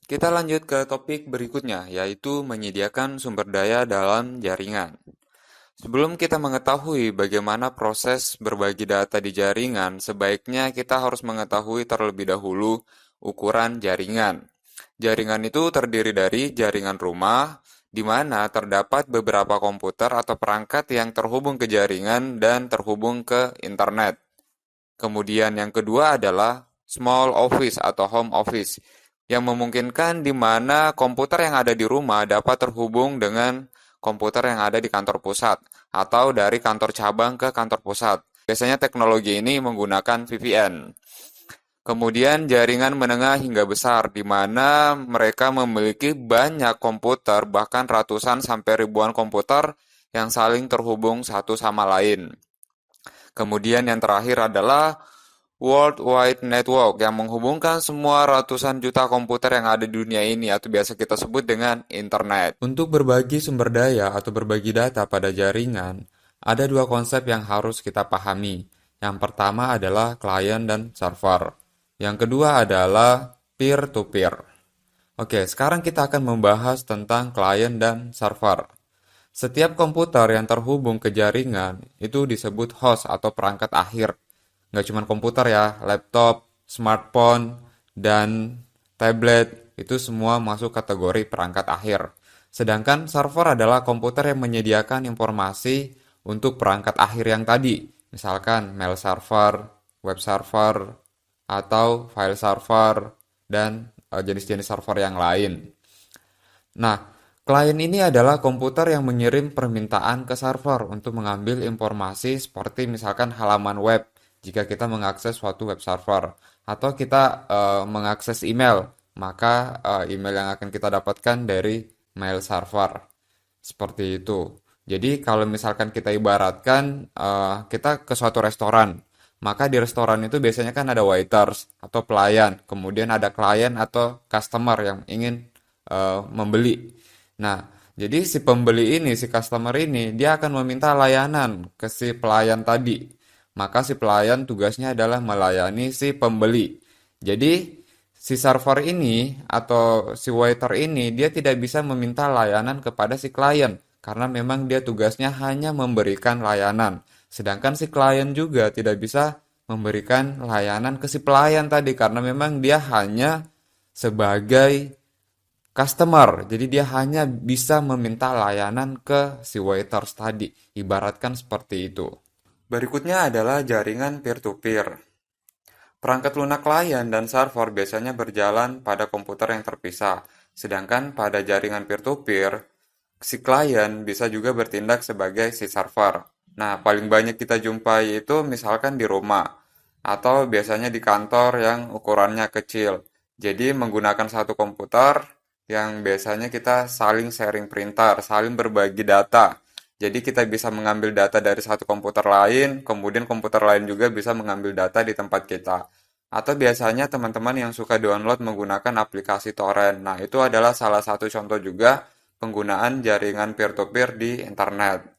Kita lanjut ke topik berikutnya, yaitu menyediakan sumber daya dalam jaringan. Sebelum kita mengetahui bagaimana proses berbagi data di jaringan, sebaiknya kita harus mengetahui terlebih dahulu ukuran jaringan. Jaringan itu terdiri dari jaringan rumah, di mana terdapat beberapa komputer atau perangkat yang terhubung ke jaringan dan terhubung ke internet. Kemudian yang kedua adalah small office atau home office, yang memungkinkan di mana komputer yang ada di rumah dapat terhubung dengan komputer yang ada di kantor pusat, atau dari kantor cabang ke kantor pusat. Biasanya teknologi ini menggunakan VPN. Kemudian jaringan menengah hingga besar, di mana mereka memiliki banyak komputer, bahkan ratusan sampai ribuan komputer yang saling terhubung satu sama lain. Kemudian yang terakhir adalah World Wide Network yang menghubungkan semua ratusan juta komputer yang ada di dunia ini atau biasa kita sebut dengan internet. Untuk berbagi sumber daya atau berbagi data pada jaringan, ada dua konsep yang harus kita pahami. Yang pertama adalah klien dan server. Yang kedua adalah peer-to-peer. Oke, sekarang kita akan membahas tentang klien dan server. Setiap komputer yang terhubung ke jaringan itu disebut host atau perangkat akhir. Nggak cuma komputer ya, laptop, smartphone, dan tablet itu semua masuk kategori perangkat akhir. Sedangkan server adalah komputer yang menyediakan informasi untuk perangkat akhir yang tadi. Misalkan mail server, web server, atau file server, dan jenis-jenis server yang lain. Nah, klien ini adalah komputer yang mengirim permintaan ke server untuk mengambil informasi seperti misalkan halaman web jika kita mengakses suatu web server atau kita mengakses email, maka email yang akan kita dapatkan dari mail server. Seperti itu. Jadi kalau misalkan kita ibaratkan kita ke suatu restoran, maka di restoran itu biasanya kan ada waiters atau pelayan, kemudian ada klien atau customer yang ingin membeli. Nah, jadi si pembeli ini, si customer ini, dia akan meminta layanan ke si pelayan tadi. Maka si pelayan tugasnya adalah melayani si pembeli. Jadi, si server ini atau si waiter ini, dia tidak bisa meminta layanan kepada si klien. Karena memang dia tugasnya hanya memberikan layanan. Sedangkan si klien juga tidak bisa memberikan layanan ke si pelayan tadi. Karena memang dia hanya sebagai customer. Jadi dia hanya bisa meminta layanan ke si waiters tadi. Ibaratkan seperti itu. Berikutnya adalah jaringan peer-to-peer. Perangkat lunak klien dan server biasanya berjalan pada komputer yang terpisah. Sedangkan pada jaringan peer-to-peer, si klien bisa juga bertindak sebagai si server. Nah, paling banyak kita jumpai itu misalkan di rumah atau biasanya di kantor yang ukurannya kecil. Jadi menggunakan satu komputer yang biasanya kita saling sharing printer, saling berbagi data. Jadi kita bisa mengambil data dari satu komputer lain, kemudian komputer lain juga bisa mengambil data di tempat kita. Atau biasanya teman-teman yang suka download menggunakan aplikasi torrent. Nah, itu adalah salah satu contoh juga penggunaan jaringan peer-to-peer di internet.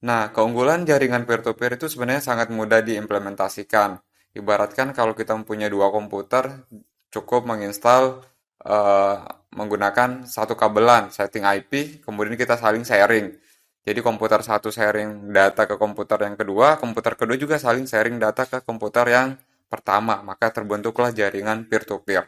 Nah, keunggulan jaringan peer-to-peer itu sebenarnya sangat mudah diimplementasikan. Ibaratkan kalau kita mempunyai dua komputer, cukup menginstal eh, menggunakan satu kabelan, setting IP, kemudian kita saling sharing. Jadi komputer satu sharing data ke komputer kedua juga saling sharing data ke komputer yang pertama, maka terbentuklah jaringan peer-to-peer.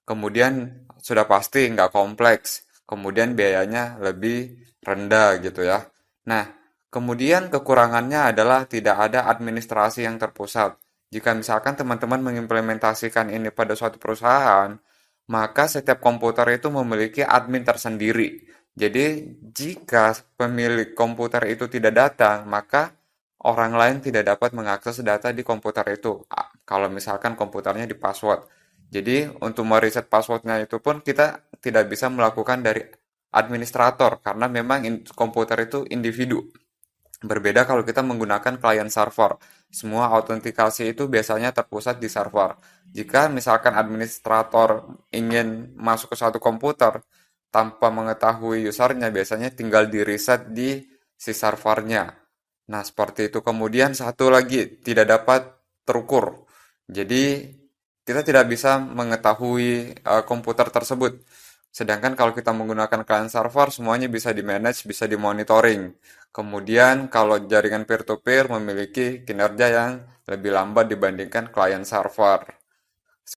Kemudian sudah pasti nggak kompleks, kemudian biayanya lebih rendah gitu ya. Nah, kemudian kekurangannya adalah tidak ada administrasi yang terpusat. Jika misalkan teman-teman mengimplementasikan ini pada suatu perusahaan, maka setiap komputer itu memiliki admin tersendiri. Jadi, jika pemilik komputer itu tidak datang, maka orang lain tidak dapat mengakses data di komputer itu. Kalau misalkan komputernya di password. Jadi, untuk mereset passwordnya itu pun kita tidak bisa melakukan dari administrator, karena memang komputer itu individu. Berbeda kalau kita menggunakan klien server. Semua autentikasi itu biasanya terpusat di server. Jika misalkan administrator ingin masuk ke suatu komputer tanpa mengetahui usernya, biasanya tinggal di reset di si servernya. Nah, seperti itu. Kemudian satu lagi, tidak dapat terukur. Jadi, kita tidak bisa mengetahui komputer tersebut. Sedangkan kalau kita menggunakan client server, semuanya bisa di-manage, bisa dimonitoring. Kemudian kalau jaringan peer-to-peer memiliki kinerja yang lebih lambat dibandingkan client server.